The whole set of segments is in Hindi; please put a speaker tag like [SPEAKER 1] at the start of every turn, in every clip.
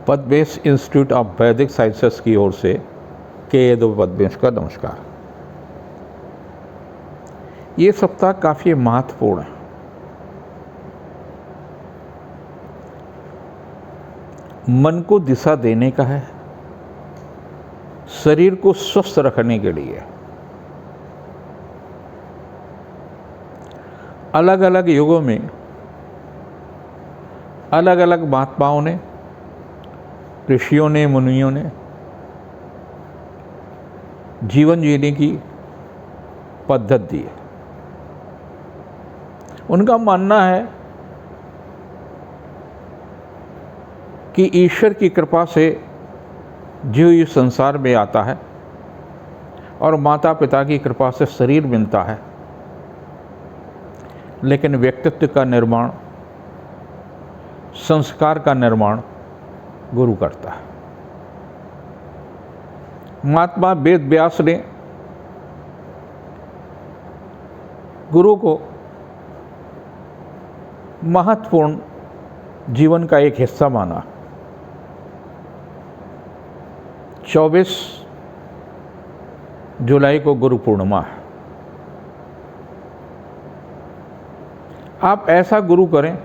[SPEAKER 1] पद्मेश इंस्टीट्यूट ऑफ वैदिक साइंसेस की ओर से के पद्मेश का नमस्कार। ये सप्ताह काफ़ी महत्वपूर्ण है। मन को दिशा देने का है, शरीर को स्वस्थ रखने के लिए। अलग अलग युगों में अलग अलग महात्माओं ने, ऋषियों ने, मुनियों ने जीवन जीने की पद्धति दी है। उनका मानना है कि ईश्वर की कृपा से जीव इस संसार में आता है और माता पिता की कृपा से शरीर मिलता है, लेकिन व्यक्तित्व का निर्माण, संस्कार का निर्माण गुरु करता है। महात्मा वेद व्यास ने गुरु को महत्वपूर्ण जीवन का एक हिस्सा माना। 24 जुलाई को गुरु पूर्णिमा है। आप ऐसा गुरु करें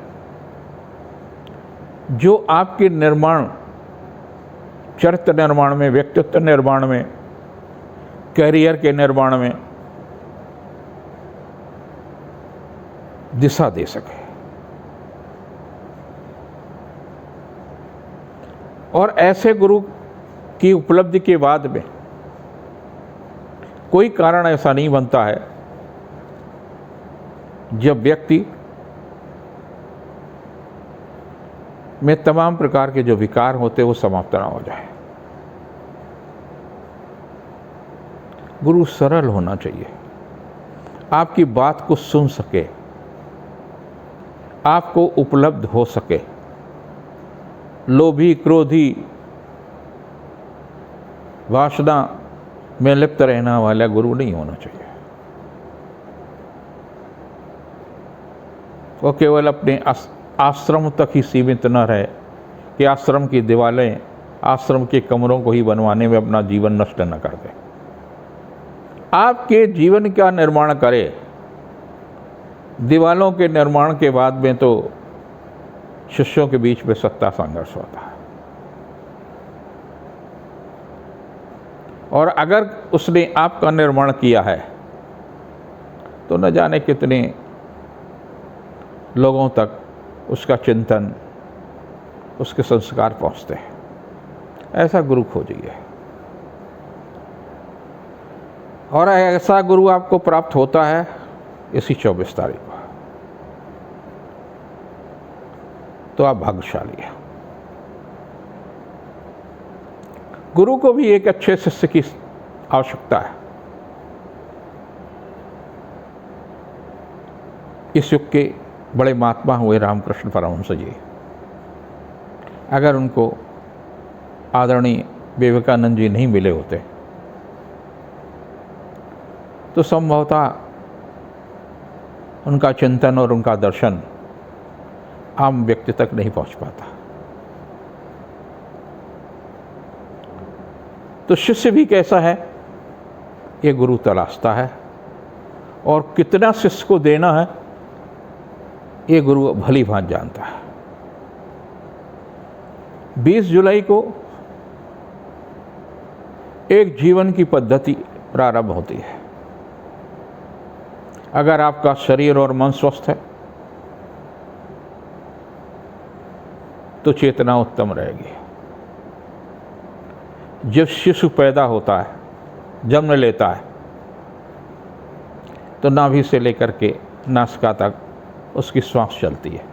[SPEAKER 1] जो आपके निर्माण, चरित्र निर्माण में, व्यक्तित्व निर्माण में, कैरियर के निर्माण में दिशा दे सके। और ऐसे गुरु की उपलब्धि के बाद में कोई कारण ऐसा नहीं बनता है जब व्यक्ति में तमाम प्रकार के जो विकार होते वो समाप्त ना हो जाए। गुरु सरल होना चाहिए, आपकी बात को सुन सके, आपको उपलब्ध हो सके। लोभी, क्रोधी, वासना में लिप्त रहने वाला गुरु नहीं होना चाहिए। वो केवल अपने आश्रम तक ही सीमित न रहे कि आश्रम की दीवारें, आश्रम के कमरों को ही बनवाने में अपना जीवन नष्ट न कर दे। आपके जीवन का निर्माण करे। दीवालों के निर्माण के बाद में तो शिष्यों के बीच में सत्ता संघर्ष होता है, और अगर उसने आपका निर्माण किया है तो न जाने कितने लोगों तक उसका चिंतन, उसके संस्कार पहुंचते हैं। ऐसा गुरु खोजिए, और ऐसा गुरु आपको प्राप्त होता है इसी 24 तारीख को। तो आप भाग्यशाली हैं। गुरु को भी एक अच्छे शिष्य की आवश्यकता है। इस युग के बड़े महात्मा हुए रामकृष्ण परमहंस जी, अगर उनको आदरणीय विवेकानंद जी नहीं मिले होते तो संभवतः उनका चिंतन और उनका दर्शन आम व्यक्ति तक नहीं पहुंच पाता। तो शिष्य भी कैसा है ये गुरु तलाशता है, और कितना शिष्य को देना है ये गुरु भली भांति जानता है। 20 जुलाई को एक जीवन की पद्धति प्रारंभ होती है। अगर आपका शरीर और मन स्वस्थ है तो चेतना उत्तम रहेगी। जब शिशु पैदा होता है, जन्म लेता है, तो नाभि से लेकर के नासिका तक उसकी श्वास चलती है।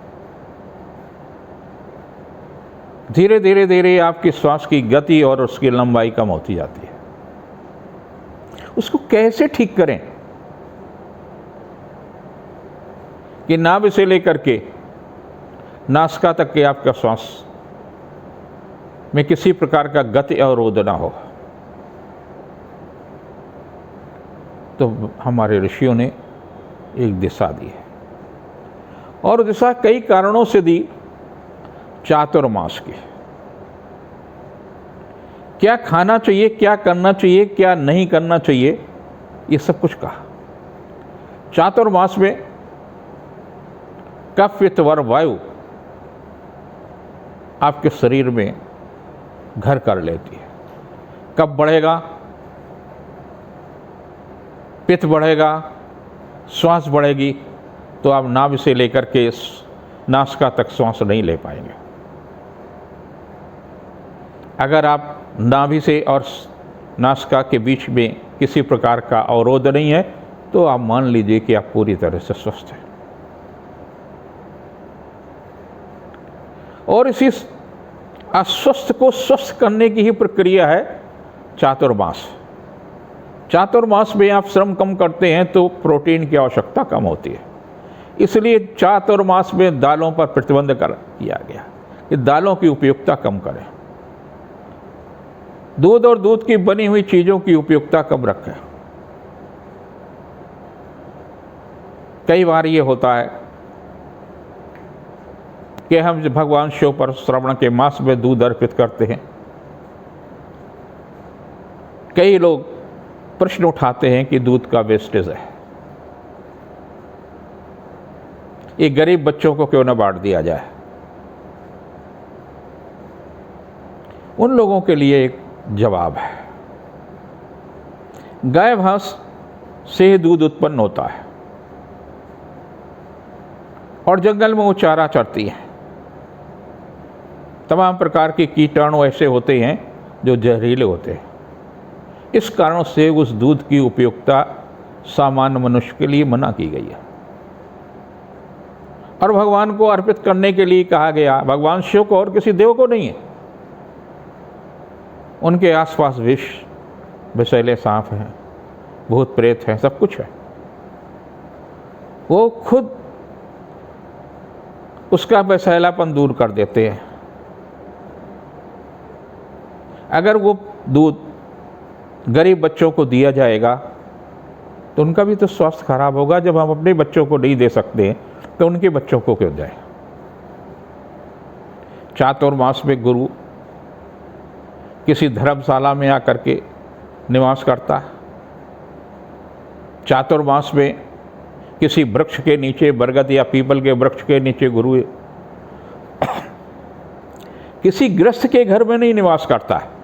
[SPEAKER 1] धीरे धीरे धीरे आपकी श्वास की गति और उसकी लंबाई कम होती जाती है। उसको कैसे ठीक करें कि नाभि से लेकर के नासिका तक के आपका श्वास में किसी प्रकार का गति अवरोध ना हो। तो हमारे ऋषियों ने एक दिशा दी है, और दिशा कई कारणों से दी। चातुर्मास की, क्या खाना चाहिए, क्या करना चाहिए, क्या नहीं करना चाहिए, ये सब कुछ कहा। चातुर्मास में कफ, पित्त, वर, वायु आपके शरीर में घर कर लेती है। कफ बढ़ेगा, पित्त बढ़ेगा, श्वास बढ़ेगी, तो आप नाभि से लेकर के नासिका तक श्वास नहीं ले पाएंगे। अगर आप नाभि से और नासिका के बीच में किसी प्रकार का अवरोध नहीं है तो आप मान लीजिए कि आप पूरी तरह से स्वस्थ हैं। और इसी अस्वस्थ को स्वस्थ करने की ही प्रक्रिया है चातुर्मास। चातुर्मास में आप श्रम कम करते हैं तो प्रोटीन की आवश्यकता कम होती है, इसलिए चातुर्मास में दालों पर प्रतिबंध कर किया गया कि दालों की उपयोगिता कम करें, दूध और दूध की बनी हुई चीज़ों की उपयोगिता कम रखें। कई बार ये होता है कि हम भगवान शिव पर श्रावण के मास में दूध अर्पित करते हैं। कई लोग प्रश्न उठाते हैं कि दूध का वेस्टेज है, ये गरीब बच्चों को क्यों न बांट दिया जाए। उन लोगों के लिए एक जवाब है, गाय भैंस से दूध उत्पन्न होता है और जंगल में वो चारा चरती है। तमाम प्रकार के कीटाणु ऐसे होते हैं जो जहरीले होते हैं, इस कारण से उस दूध की उपयोगिता सामान्य मनुष्य के लिए मना की गई है और भगवान को अर्पित करने के लिए कहा गया। भगवान शिव को और किसी देव को नहीं है, उनके आसपास विष, विषैले सांप हैं, भूत प्रेत हैं, सब कुछ है। वो खुद उसका विषैलापन दूर कर देते हैं। अगर वो दूध गरीब बच्चों को दिया जाएगा तो उनका भी तो स्वास्थ्य खराब होगा। जब हम अपने बच्चों को नहीं दे सकते तो उनके बच्चों को क्यों जाए। चातुर्मास में गुरु किसी धर्मशाला में आकर के निवास करता है। चातुर्मास में किसी वृक्ष के नीचे, बरगद या पीपल के वृक्ष के नीचे गुरु किसी गृहस्थ के घर में नहीं निवास करता है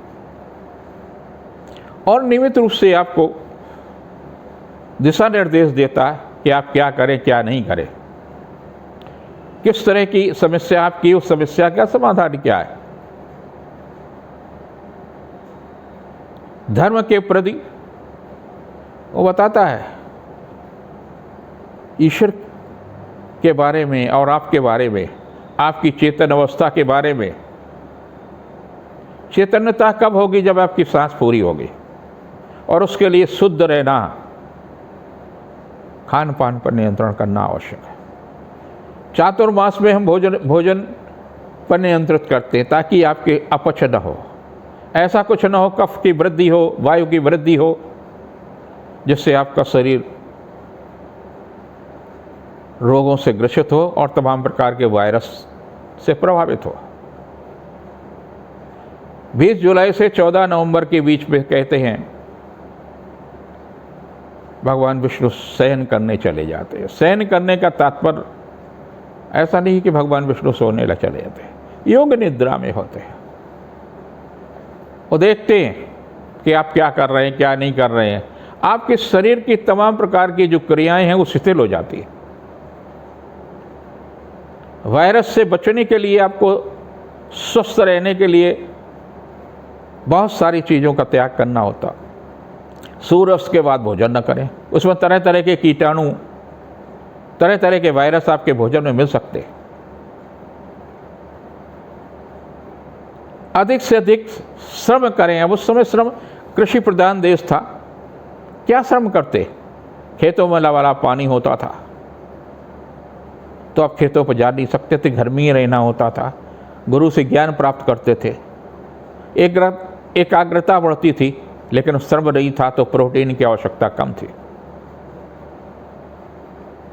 [SPEAKER 1] और नियमित रूप से आपको दिशा निर्देश देता है कि आप क्या करें, क्या नहीं करें, किस तरह की समस्या आपकी, उस समस्या का समाधान क्या है। धर्म के प्रति वो बताता है, ईश्वर के बारे में और आपके बारे में, आपकी चेतन अवस्था के बारे में। चैतन्यता कब होगी? जब आपकी सांस पूरी होगी और उसके लिए शुद्ध रहना, खान पान पर नियंत्रण करना आवश्यक है। चातुर्मास में हम भोजन पर नियंत्रित करते हैं ताकि आपके अपच न हो, ऐसा कुछ न हो कफ की वृद्धि हो, वायु की वृद्धि हो, जिससे आपका शरीर रोगों से ग्रसित हो और तमाम प्रकार के वायरस से प्रभावित हो। 20 जुलाई से 14 नवंबर के बीच में कहते हैं भगवान विष्णु शयन करने चले जाते हैं। शयन करने का तात्पर्य ऐसा नहीं कि भगवान विष्णु सोने लग चले जाते हैं, योग निद्रा में होते हैं। वो देखते हैं कि आप क्या कर रहे हैं, क्या नहीं कर रहे हैं। आपके शरीर की तमाम प्रकार की जो क्रियाएं हैं वो शिथिल हो जाती है। वायरस से बचने के लिए, आपको स्वस्थ रहने के लिए बहुत सारी चीज़ों का त्याग करना होता। सूर्यास्त के बाद भोजन न करें, उसमें तरह तरह के कीटाणु, तरह तरह के वायरस आपके भोजन में मिल सकते हैं। अधिक से अधिक श्रम करें। अब उस समय श्रम, कृषि प्रधान देश था, क्या श्रम करते? खेतों में लवाला पानी होता था तो आप खेतों पर जा नहीं सकते थे, घर में ही रहना होता था। गुरु से ज्ञान प्राप्त करते थे, एकाग्रता बढ़ती थी, लेकिन श्रम नहीं था तो प्रोटीन की आवश्यकता कम थी।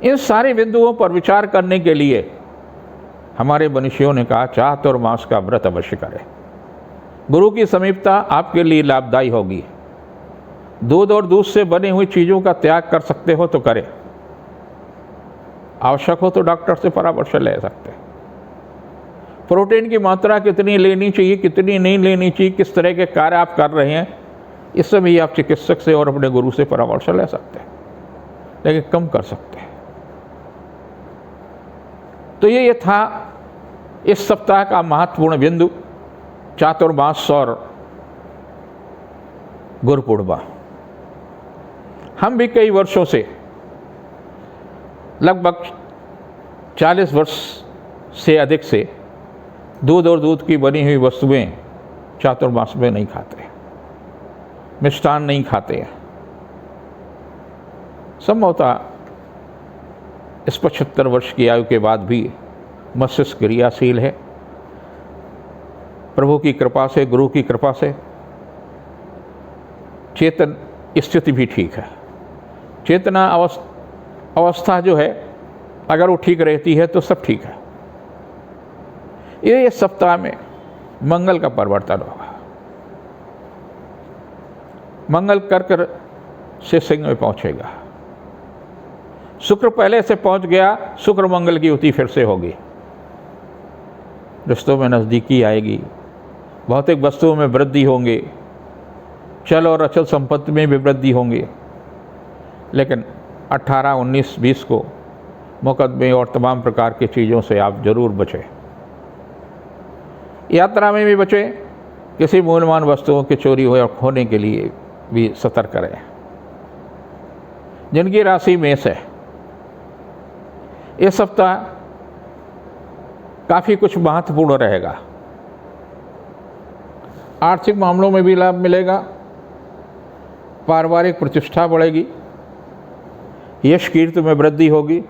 [SPEAKER 1] इन सारे बिंदुओं पर विचार करने के लिए हमारे मनुष्यों ने कहा चातुर्मास का व्रत अवश्य करें। गुरु की समीपता आपके लिए लाभदायी होगी। दूध और दूध से बनी हुई चीज़ों का त्याग कर सकते हो तो करें, आवश्यक हो तो डॉक्टर से परामर्श ले सकते हैं। प्रोटीन की मात्रा कितनी लेनी चाहिए, कितनी नहीं लेनी चाहिए, किस तरह के कार्य आप कर रहे हैं, इससे भी आप चिकित्सक से और अपने गुरु से परामर्श ले सकते हैं, लेकिन कम कर सकते हैं। तो ये था इस सप्ताह का महत्वपूर्ण बिंदु, चातुर्मास और गुरु पूर्णिमा। हम भी कई वर्षों से, लगभग 40 वर्ष से अधिक से, दूध और दूध की बनी हुई वस्तुएं चातुर्मास में नहीं खाते, मिष्टान नहीं खाते हैं। संभवतः इस 75 वर्ष की आयु के बाद भी मस्तिष्क क्रियाशील है। प्रभु की कृपा से, गुरु की कृपा से चेतन स्थिति भी ठीक है। चेतना अवस्था जो है, अगर वो ठीक रहती है तो सब ठीक है। ये सप्ताह में मंगल का परिवर्तन होगा। मंगल कर्क से सिंह में पहुंचेगा। शुक्र पहले से पहुंच गया, शुक्र मंगल की युति फिर से होगी। रिश्तों में नज़दीकी आएगी, भौतिक वस्तुओं में वृद्धि होंगे, चल और अचल संपत्ति में भी वृद्धि होंगे। लेकिन 18, 19, 20 को मुकदमे और तमाम प्रकार की चीज़ों से आप जरूर बचें। यात्रा में भी बचें, किसी मूल्यवान वस्तुओं की चोरी हो या खोने के लिए भी सतर्क रहें। जिनकी राशि मेष है, इस सप्ताह काफ़ी कुछ महत्वपूर्ण रहेगा। आर्थिक मामलों में भी लाभ मिलेगा, पारिवारिक प्रतिष्ठा बढ़ेगी, यश कीर्ति में वृद्धि होगी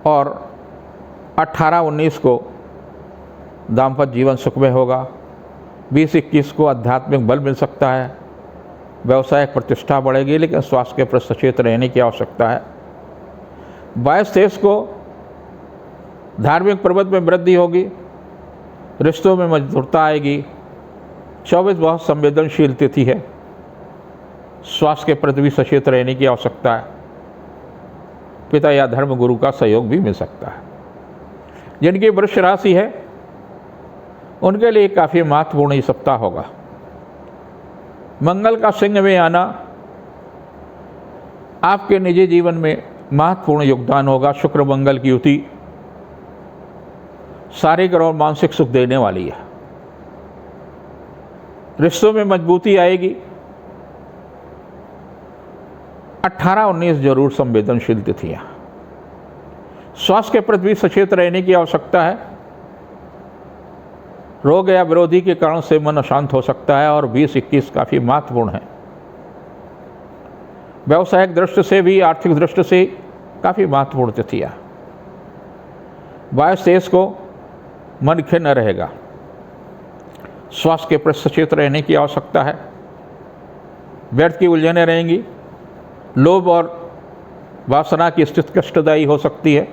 [SPEAKER 1] और 18, 19 को दाम्पत्य जीवन सुखमय होगा। 20, 21 को आध्यात्मिक बल मिल सकता है, व्यवसायिक प्रतिष्ठा बढ़ेगी, लेकिन स्वास्थ्य के प्रति सचेत रहने की आवश्यकता है। 22, 23 को धार्मिक प्रबंध में वृद्धि होगी, रिश्तों में मजबूरता आएगी। 24 बहुत संवेदनशील तिथि है, स्वास्थ्य के प्रति भी सचेत रहने की आवश्यकता है। पिता या धर्म गुरु का सहयोग भी मिल सकता है। जिनकी वृष राशि है, उनके लिए काफ़ी महत्वपूर्ण ये सप्ताह होगा। मंगल का सिंह में आना आपके निजी जीवन में महत्वपूर्ण योगदान होगा। शुक्र मंगल की युति शारीरिक और मानसिक सुख देने वाली है। रिश्तों में मजबूती आएगी। 18, 19 जरूर संवेदनशील तिथियां। स्वास्थ्य के प्रति भी सचेत रहने की आवश्यकता है। रोग या विरोधी के कारण से मन अशांत हो सकता है और 20, 21 काफ़ी महत्वपूर्ण है। व्यावसायिक दृष्टि से भी, आर्थिक दृष्टि से काफ़ी महत्वपूर्ण तिथियां। 22, 23 को मन खिन्न रहेगा। स्वास्थ्य के प्रति सचेत रहने की आवश्यकता है। व्यर्थ की उलझनें रहेंगी। लोभ और वासना की स्थिति कष्टदायी हो सकती है।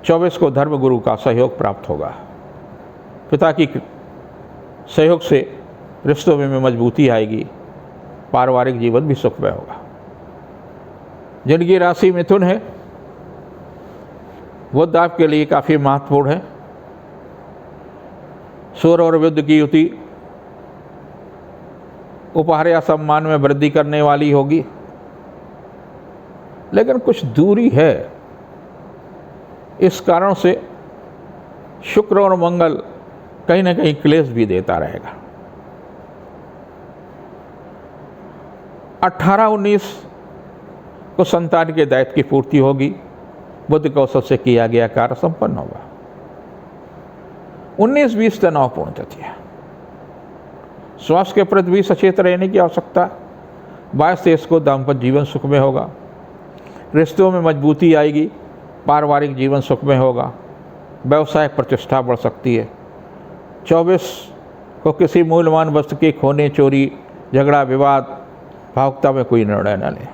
[SPEAKER 1] 24 को धर्म गुरु का सहयोग प्राप्त होगा। पिता की सहयोग से रिश्तों में मजबूती आएगी। पारिवारिक जीवन भी सुखमय होगा। जिनकी राशि मिथुन है, बुध आपके लिए काफ़ी महत्वपूर्ण है। सूर्य और बुध की युति उपहार या सम्मान में वृद्धि करने वाली होगी, लेकिन कुछ दूरी है। इस कारण से शुक्र और मंगल कहीं ना कहीं क्लेश भी देता रहेगा। 18, 19 को संतान के दायित्व की पूर्ति होगी। बुद्ध कौशल से किया गया कार्य संपन्न होगा। 19, 20 तनावपूर्ण तिथियां। स्वास्थ्य के प्रति भी सचेत रहने की आवश्यकता। 22, 23 को दाम्पत्य जीवन सुखमय होगा। रिश्तों में मजबूती आएगी। पारिवारिक जीवन सुखमय होगा। व्यवसायिक प्रतिष्ठा बढ़ सकती है। 24 को किसी मूल्यवान वस्तु के खोने, चोरी, झगड़ा, विवाद, भावुकता में कोई निर्णय न लें।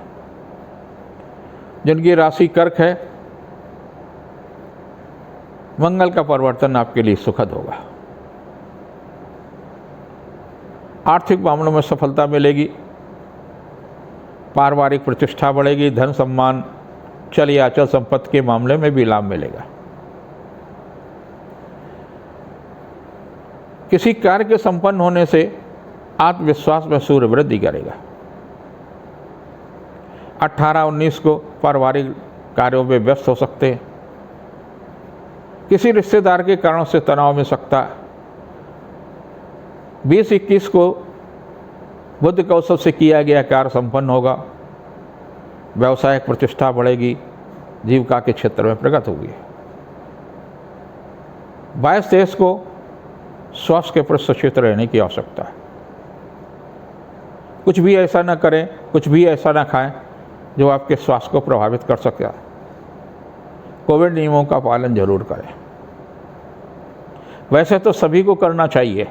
[SPEAKER 1] जिनकी राशि कर्क है, मंगल का परिवर्तन आपके लिए सुखद होगा। आर्थिक मामलों में सफलता मिलेगी, पारिवारिक प्रतिष्ठा बढ़ेगी, धन सम्मान, चल या अचल संपत्ति के मामले में भी लाभ मिलेगा। किसी कार्य के संपन्न होने से आत्मविश्वास में सूर्य वृद्धि करेगा। 18-19 को पारिवारिक कार्यों में व्यस्त हो सकते हैं। किसी रिश्तेदार के कारण से तनाव में सकता है। 20-21 को बुद्ध कौशल से किया गया कार्य संपन्न होगा। व्यवसायिक प्रतिष्ठा बढ़ेगी, जीविका के क्षेत्र में प्रगति होगी। 22-23 को स्वास्थ्य के प्रति सचेत रहने की आवश्यकता है। कुछ भी ऐसा ना करें, कुछ भी ऐसा ना खाएं जो आपके स्वास्थ्य को प्रभावित कर सके। कोविड नियमों का पालन जरूर करें। वैसे तो सभी को करना चाहिए,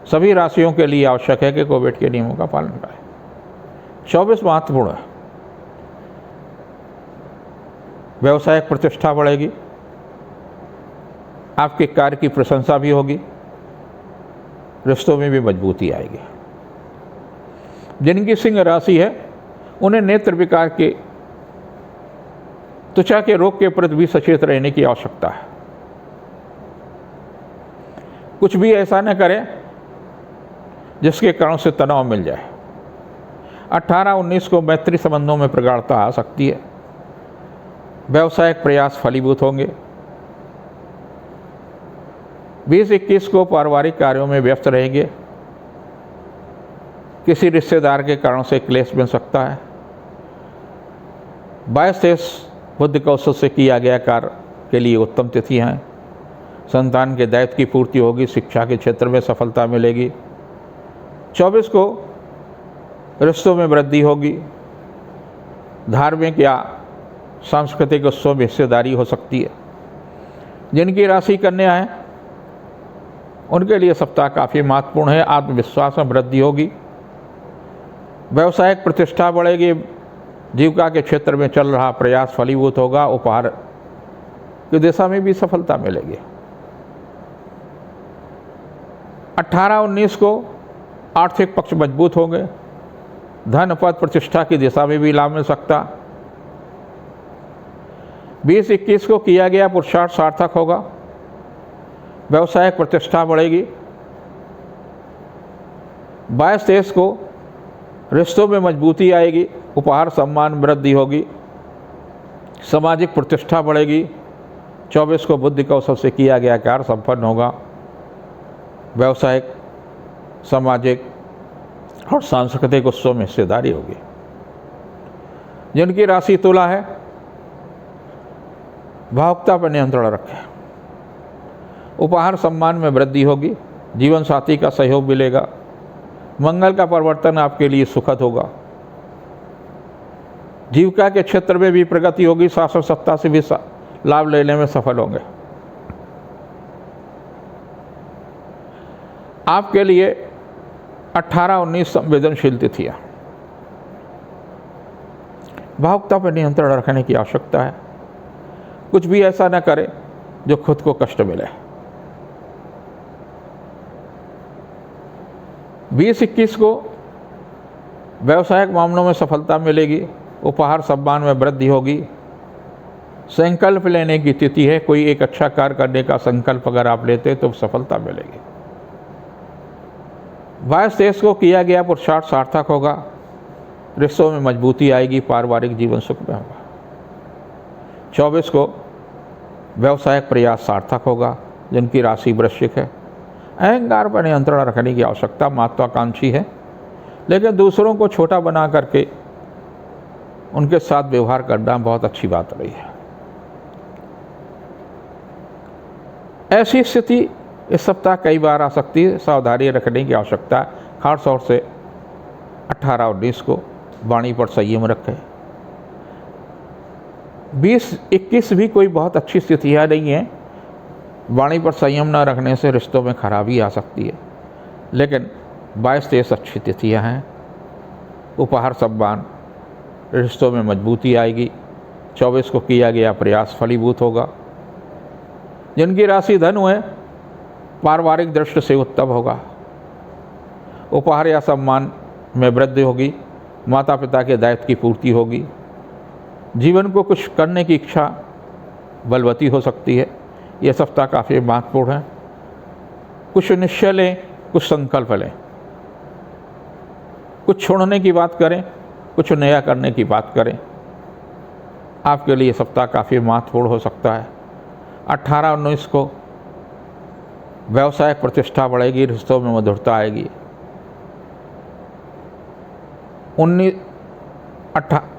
[SPEAKER 1] सभी राशियों के लिए आवश्यक है कि कोविड के नियमों का पालन करें। 24 महत्वपूर्ण है। व्यवसायिक प्रतिष्ठा बढ़ेगी, आपके कार्य की प्रशंसा भी होगी, रिश्तों में भी मजबूती आएगी। जिनकी सिंह राशि है उन्हें नेत्र विकार के, त्वचा के रोग के प्रति भी सचेत रहने की आवश्यकता है। कुछ भी ऐसा न करें जिसके कारण से तनाव मिल जाए। 18-19 को मैत्री संबंधों में प्रगाढ़ता आ सकती है। व्यवसायिक प्रयास फलीभूत होंगे। 20-21 को पारिवारिक कार्यों में व्यस्त रहेंगे। किसी रिश्तेदार के कारण से क्लेश बन सकता है। 22-23 बुद्ध कौशल से किया गया कार्य के लिए उत्तम तिथि हैं। संतान के दायित्व की पूर्ति होगी, शिक्षा के क्षेत्र में सफलता मिलेगी। 24 को रिश्तों में वृद्धि होगी। धार्मिक या सांस्कृतिक उत्सव में हिस्सेदारी हो सकती है। जिनकी राशि कन्या है उनके लिए सप्ताह काफ़ी महत्वपूर्ण है। आत्मविश्वास में वृद्धि होगी। व्यवसायिक प्रतिष्ठा बढ़ेगी। जीविका के क्षेत्र में चल रहा प्रयास फलीभूत होगा। उपहार की दिशा में भी सफलता मिलेगी। 18-19 को आर्थिक पक्ष मजबूत होंगे। धन पद प्रतिष्ठा की दिशा में भी लाभ मिल सकता। 20-21 को किया गया पुरुषार्थ सार्थक होगा। व्यवसायिक प्रतिष्ठा बढ़ेगी। 22-23 को रिश्तों में मजबूती आएगी। उपहार सम्मान वृद्धि होगी। सामाजिक प्रतिष्ठा बढ़ेगी। 24 को बुद्धि कौशल से किया गया कार्य संपन्न होगा। व्यवसायिक, सामाजिक और सांस्कृतिक उत्सव में हिस्सेदारी होगी। जिनकी राशि तुला है भावुकता पर नियंत्रण रखें। उपहार सम्मान में वृद्धि होगी। जीवन साथी का सहयोग मिलेगा। मंगल का परिवर्तन आपके लिए सुखद होगा। जीविका के क्षेत्र में भी प्रगति होगी। शासन सत्ता से भी लाभ लेने में सफल होंगे। आपके लिए 18-19 संवेदनशील तिथियां। भावुकता पर नियंत्रण रखने की आवश्यकता है। कुछ भी ऐसा न करें जो खुद को कष्ट मिले। 20-21 को व्यवसायिक मामलों में सफलता मिलेगी। उपहार सम्मान में वृद्धि होगी। संकल्प लेने की तिथि है। कोई एक अच्छा कार्य करने का संकल्प अगर आप लेते तो सफलता मिलेगी। 22-23 को किया गया पुरुषार्थ सार्थक होगा। रिश्तों में मजबूती आएगी। पारिवारिक जीवन सुख में होगा। 24 को व्यवसायिक प्रयास सार्थक होगा। जिनकी राशि वृश्चिक है अहंकार पर नियंत्रण रखने की आवश्यकता। महत्वाकांक्षी है लेकिन दूसरों को छोटा बना करके उनके साथ व्यवहार करना बहुत अच्छी बात रही है। ऐसी स्थिति इस सप्ताह कई बार आ सकती है। सावधानी रखने की आवश्यकता है। खास तौर से 18-19 को वाणी पर संयम रखें। 20-21 भी कोई बहुत अच्छी स्थितियाँ नहीं है। वाणी पर संयम न रखने से रिश्तों में खराबी आ सकती है। लेकिन 22-23 अच्छी तिथियाँ हैं। उपहार सम्मान, रिश्तों में मजबूती आएगी। 24 को किया गया प्रयास फलीभूत होगा। जिनकी राशि धनु है पारिवारिक दृष्टि से उत्तम होगा। उपहार या सम्मान में वृद्धि होगी, माता पिता के दायित्व की पूर्ति होगी, जीवन को कुछ करने की इच्छा बलवती हो सकती है। यह सप्ताह काफ़ी महत्वपूर्ण है। कुछ निश्चय लें, कुछ संकल्प लें, कुछ छोड़ने की बात करें, कुछ नया करने की बात करें। आपके लिए सप्ताह काफ़ी महत्वपूर्ण हो सकता है। 18-19 को व्यवसायिक प्रतिष्ठा बढ़ेगी, रिश्तों में मधुरता आएगी।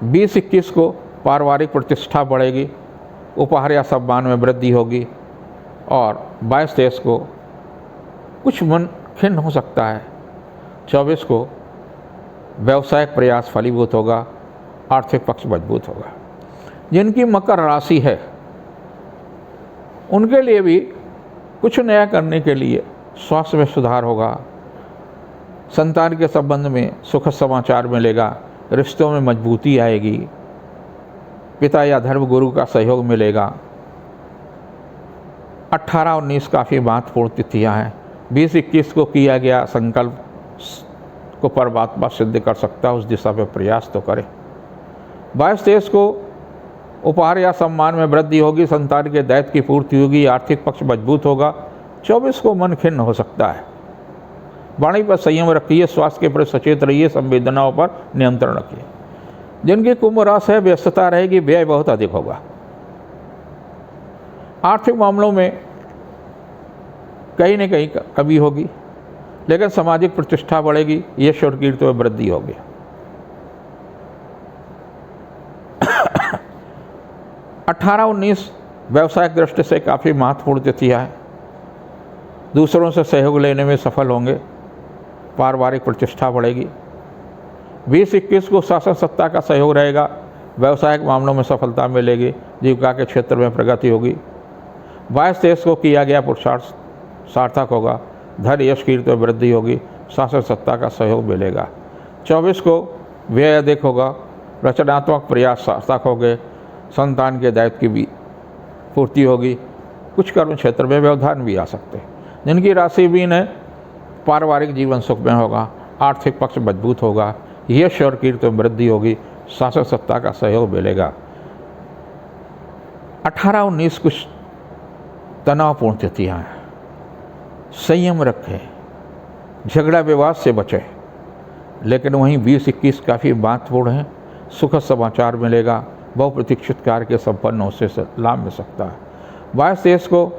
[SPEAKER 1] 20-21 को पारिवारिक प्रतिष्ठा बढ़ेगी, उपहार या सम्मान में वृद्धि होगी। और 22-23 को कुछ मन खिन्न हो सकता है। 24 को व्यवसायिक प्रयास फलीभूत होगा, आर्थिक पक्ष मजबूत होगा। जिनकी मकर राशि है उनके लिए भी कुछ नया करने के लिए स्वास्थ्य में सुधार होगा, संतान के संबंध में सुखद समाचार मिलेगा, रिश्तों में मजबूती आएगी, पिता या धर्म गुरु का सहयोग मिलेगा। 18-19 काफ़ी महत्वपूर्ण तिथियां हैं। 20-21 को किया गया संकल्प को परमात्मा सिद्ध कर सकता है, उस दिशा में प्रयास तो करें। 22-23 को उपहार या सम्मान में वृद्धि होगी, संतान के दायित्व की पूर्ति होगी, आर्थिक पक्ष मजबूत होगा। 24 को मन खिन्न हो सकता है। वाणी पर संयम रखिए, स्वास्थ्य के प्रति सचेत रहिए, संवेदनाओं पर नियंत्रण रखिए। जिनकी कुंभ राशि है व्यस्तता रहेगी, व्यय बहुत अधिक होगा। आर्थिक मामलों में कहीं न कहीं कमी होगी, लेकिन सामाजिक प्रतिष्ठा बढ़ेगी, यश और कीर्ति में वृद्धि होगी। 18-19 व्यावसायिक दृष्टि से काफ़ी महत्वपूर्ण तिथियां हैं। दूसरों से सहयोग लेने में सफल होंगे, पारिवारिक प्रतिष्ठा बढ़ेगी। 20-21 को शासन सत्ता का सहयोग रहेगा, व्यावसायिक मामलों में सफलता मिलेगी, जीविका के क्षेत्र में प्रगति होगी। 22-23 को किया गया पुरुषार्थ सार्थक होगा, धन यश कीर्ति में वृद्धि होगी, शासन सत्ता का सहयोग मिलेगा। 24 को व्यय अधिक होगा, रचनात्मक प्रयास सार्थक होंगे, संतान के दायित्व की भी पूर्ति होगी। कुछ कर्म क्षेत्र में व्यवधान भी आ सकते हैं। जिनकी राशि मीन है, पारिवारिक जीवन सुख में होगा, आर्थिक पक्ष मजबूत होगा, यश और कीर्ति में वृद्धि होगी, शासन सत्ता का सहयोग मिलेगा। 18-19 कुछ तनावपूर्ण तिथियां हैं। संयम रखें, झगड़ा विवाद से बचें। लेकिन वहीं 20-21 काफ़ी महत्वपूर्ण है, सुखद समाचार मिलेगा, बहुप्रतीक्षित कार्य के संपन्न होने से लाभ मिल सकता है। 22-23 को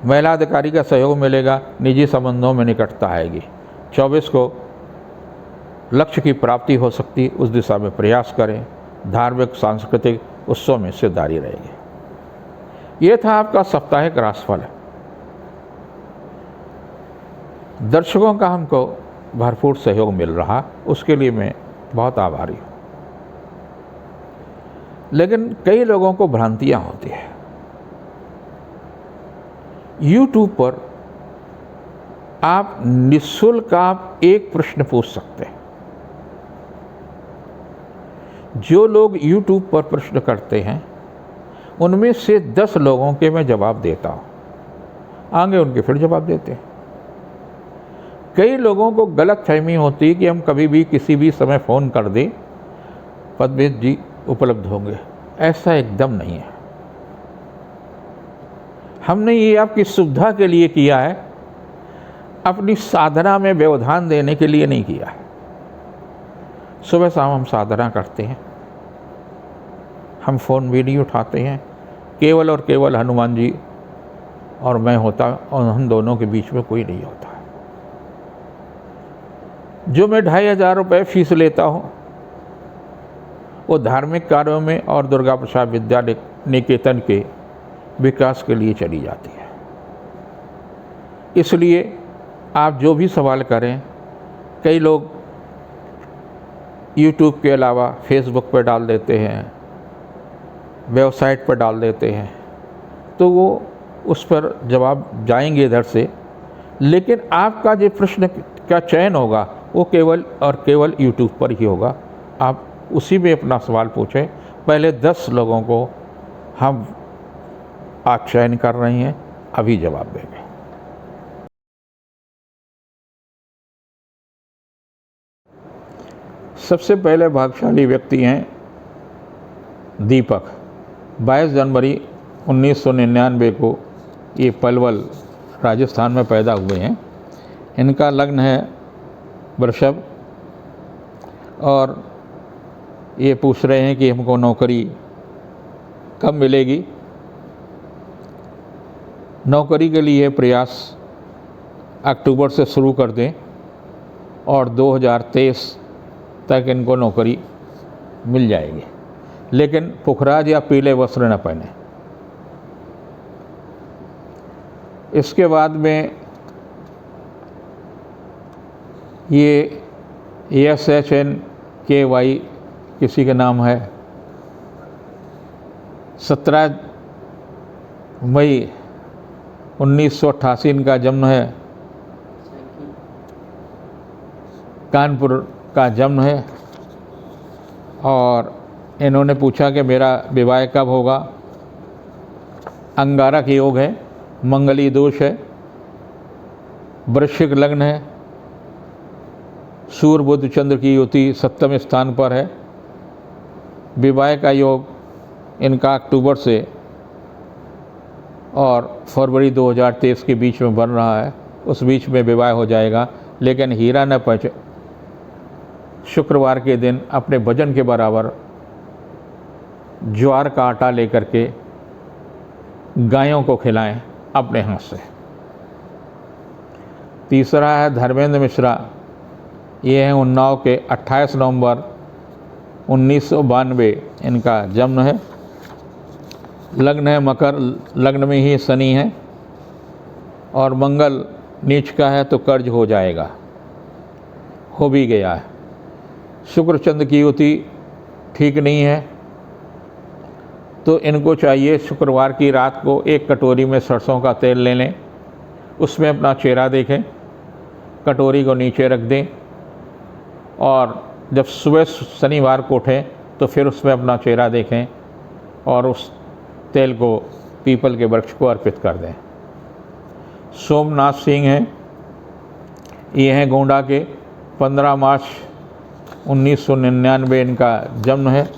[SPEAKER 1] महिला अधिकारी का सहयोग मिलेगा, निजी संबंधों में निकटता आएगी। 24 को लक्ष्य की प्राप्ति हो सकती, उस दिशा में प्रयास करें। धार्मिक सांस्कृतिक उत्सव में हिस्सेदारी रहेगी। ये था आपका साप्ताहिक राशिफल। दर्शकों का हमको भरपूर सहयोग मिल रहा, उसके लिए मैं बहुत आभारी हूँ। लेकिन कई लोगों को भ्रांतियाँ होती है। YouTube पर आप निःशुल्क आप एक प्रश्न पूछ सकते हैं। जो लोग YouTube पर प्रश्न करते हैं उनमें से 10 लोगों के मैं जवाब देता हूँ, आगे उनके फिर जवाब देते हैं। कई लोगों को गलत फहमी होती है कि हम कभी भी किसी भी समय फ़ोन कर दें, पद्मित जी उपलब्ध होंगे। ऐसा एकदम नहीं है। हमने ये आपकी सुविधा के लिए किया है, अपनी साधना में व्यवधान देने के लिए नहीं किया है। सुबह शाम हम साधना करते हैं, हम फ़ोन भी नहीं उठाते हैं, केवल और केवल हनुमान जी और मैं होता, और हम दोनों के बीच में कोई नहीं होता। जो मैं 2500 रुपये फीस लेता हूँ वो धार्मिक कार्यों में और दुर्गा प्रसाद विद्या निकेतन के विकास के लिए चली जाती है। इसलिए आप जो भी सवाल करें, कई लोग YouTube के अलावा Facebook पर डाल देते हैं, वेबसाइट पर डाल देते हैं, तो वो उस पर जवाब जाएंगे इधर से, लेकिन आपका जो प्रश्न का चयन होगा वो केवल और केवल YouTube पर ही होगा। आप उसी में अपना सवाल पूछें। पहले 10 लोगों को हम आज चयन कर रहे हैं, अभी जवाब देंगे। सबसे पहले भाग्यशाली व्यक्ति हैं दीपक। 22 जनवरी 1999 को ये पलवल राजस्थान में पैदा हुए हैं। इनका लग्न है वृषभ और ये पूछ रहे हैं कि हमको नौकरी कब मिलेगी। नौकरी के लिए प्रयास अक्टूबर से शुरू कर दें और 2023 तक इनको नौकरी मिल जाएगी, लेकिन पुखराज या पीले वस्त्र न पहने। इसके बाद में ये SHNKY किसी का नाम है। 17 मई 1988 इनका जन्म है। कानपुर का जन्म है और इन्होंने पूछा कि मेरा विवाह कब होगा। अंगारक योग है, मंगली दोष है, वृश्चिक लग्न है, सूर्य बुध चंद्र की युति 7वें स्थान पर है। विवाह का योग इनका अक्टूबर से और फरवरी 2023 के बीच में बन रहा है, उस बीच में विवाह हो जाएगा। लेकिन हीरा न पहुँचे, शुक्रवार के दिन अपने वजन के बराबर ज्वार का आटा लेकर के गायों को खिलाएं अपने हाथ से। तीसरा है धर्मेंद्र मिश्रा। ये हैं उन्नाव के। 28 नवंबर 1992 इनका जन्म है। लग्न है मकर, लग्न में ही शनि है और मंगल नीच का है तो कर्ज हो जाएगा, हो भी गया है। शुक्र चंद्र की युति ठीक नहीं है, तो इनको चाहिए शुक्रवार की रात को एक कटोरी में सरसों का तेल ले लें, उसमें अपना चेहरा देखें, कटोरी को नीचे रख दें और जब सुबह शनिवार को उठें तो फिर उसमें अपना चेहरा देखें और उस तेल को पीपल के वृक्ष को अर्पित कर दें। सोमनाथ सिंह हैं, ये हैं गोंडा के। 15 मार्च 1999 इनका जन्म है।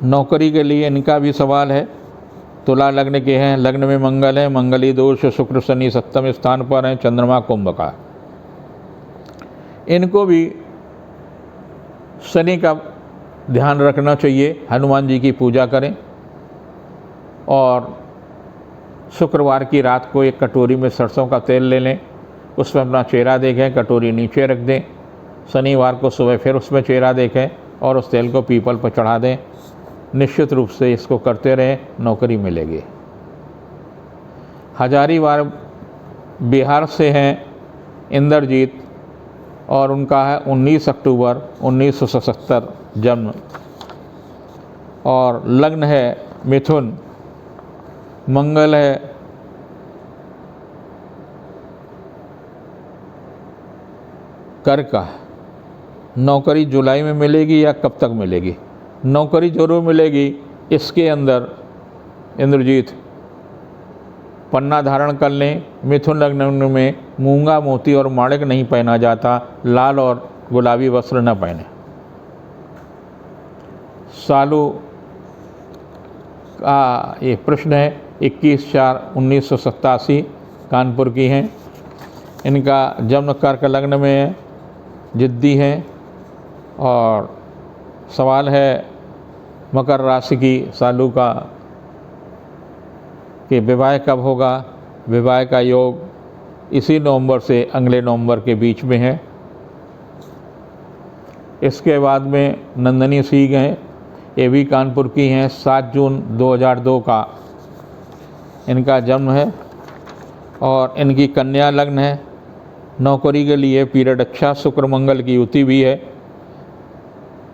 [SPEAKER 1] नौकरी के लिए इनका भी सवाल है। तुला लग्न के हैं, लग्न में मंगल है, मंगली दोष, शुक्र शनि 7वें स्थान पर हैं, चंद्रमा कुंभ का। इनको भी शनि का ध्यान रखना चाहिए, हनुमान जी की पूजा करें और शुक्रवार की रात को एक कटोरी में सरसों का तेल ले लें, उसमें अपना चेहरा देखें, कटोरी नीचे रख दें। शनिवार को सुबह फिर उसमें चेहरा देखें और उस तेल को पीपल पर चढ़ा दें। निश्चित रूप से इसको करते रहें, नौकरी मिलेगी। हजारीबाग बिहार से हैं इंद्रजीत और उनका है 19 अक्टूबर 1977 जन्म और लग्न है मिथुन, मंगल है कर्क का। नौकरी जुलाई में मिलेगी या कब तक मिलेगी? नौकरी जरूर मिलेगी। इसके अंदर इंद्रजीत पन्ना धारण कर लें। मिथुन लग्न में मूंगा मोती और माणिक नहीं पहना जाता, लाल और गुलाबी वस्त्र न पहने। सालू का ये प्रश्न है। 21/4/1987 कानपुर की हैं। इनका जन्म कर्क लग्न में है, जिद्दी हैं और सवाल है मकर राशि की सालू का कि विवाह कब होगा। विवाह का योग इसी नवंबर से अगले नवंबर के बीच में है। इसके बाद में नंदनी सिंह हैं, ये भी कानपुर की हैं। 7 जून 2002 का इनका जन्म है और इनकी कन्या लग्न है। नौकरी के लिए पीरियड अच्छा, शुक्र मंगल की युति भी है।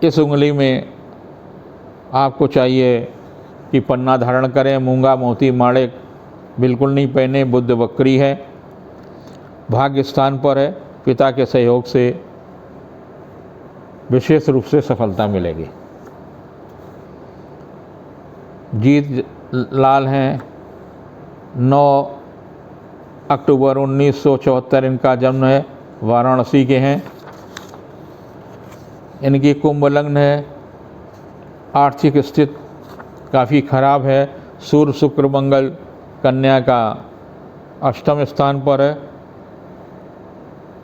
[SPEAKER 1] इस उंगली में आपको चाहिए कि पन्ना धारण करें, मूंगा मोती माणिक बिल्कुल नहीं पहने। बुध वक्री है, भाग्य स्थान पर है, पिता के सहयोग से विशेष रूप से सफलता मिलेगी। जीत लाल हैं, 9 अक्टूबर 1974 इनका जन्म है, वाराणसी के हैं। इनकी कुंभ लग्न है, आर्थिक स्थिति काफ़ी खराब है। सूर्य शुक्र मंगल कन्या का अष्टम स्थान पर है,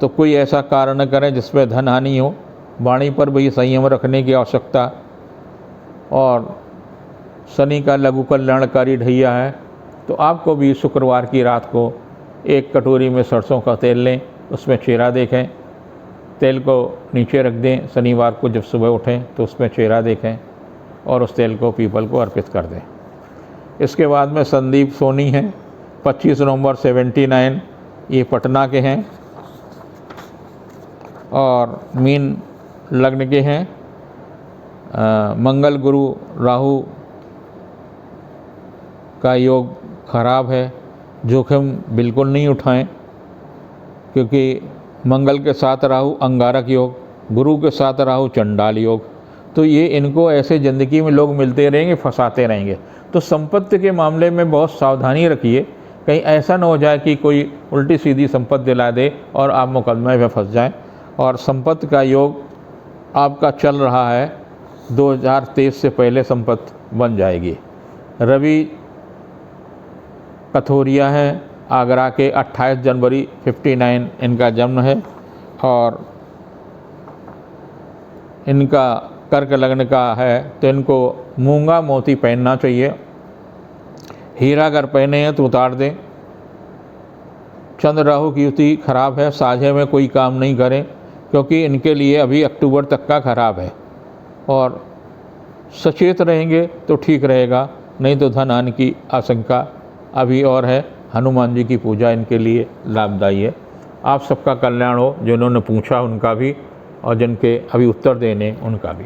[SPEAKER 1] तो कोई ऐसा कारण न करें जिसमें धन हानि हो। वाणी पर भी संयम रखने की आवश्यकता। और शनि का लघु कल्याणकारी ढैया है, तो आपको भी शुक्रवार की रात को एक कटोरी में सरसों का तेल लें, उसमें चेहरा देखें, तेल को नीचे रख दें। शनिवार को जब सुबह उठें तो उसमें चेहरा देखें और उस तेल को पीपल को अर्पित कर दें। इसके बाद में संदीप सोनी हैं, 25 नवंबर 79, ये पटना के हैं और मीन लग्न के हैं। मंगल गुरु राहु का योग खराब है। जोखिम बिल्कुल नहीं उठाएं, क्योंकि मंगल के साथ राहु अंगारक योग, गुरु के साथ राहु चंडाल योग, तो ये इनको ऐसे ज़िंदगी में लोग मिलते रहेंगे, फंसाते रहेंगे। तो संपत्ति के मामले में बहुत सावधानी रखिए, कहीं ऐसा ना हो जाए कि कोई उल्टी सीधी संपत्ति दिला दे और आप मुकदमे में फंस जाएं। और संपत्ति का योग आपका चल रहा है, 2023 से पहले संपत्ति बन जाएगी। रवि कथोरिया है, आगरा के, 28 जनवरी 59 इनका जन्म है और इनका कर्क लग्न का है, तो इनको मूंगा मोती पहनना चाहिए। हीरा अगर पहने हैं तो उतार दें। चंद्र राहु की युति खराब है, साझे में कोई काम नहीं करें, क्योंकि इनके लिए अभी अक्टूबर तक का खराब है। और सचेत रहेंगे तो ठीक रहेगा, नहीं तो धन हानि की आशंका अभी और है। हनुमान जी की पूजा इनके लिए लाभदायी है। आप सबका कल्याण हो, जिन्होंने पूछा उनका भी और जिनके अभी उत्तर देने उनका भी।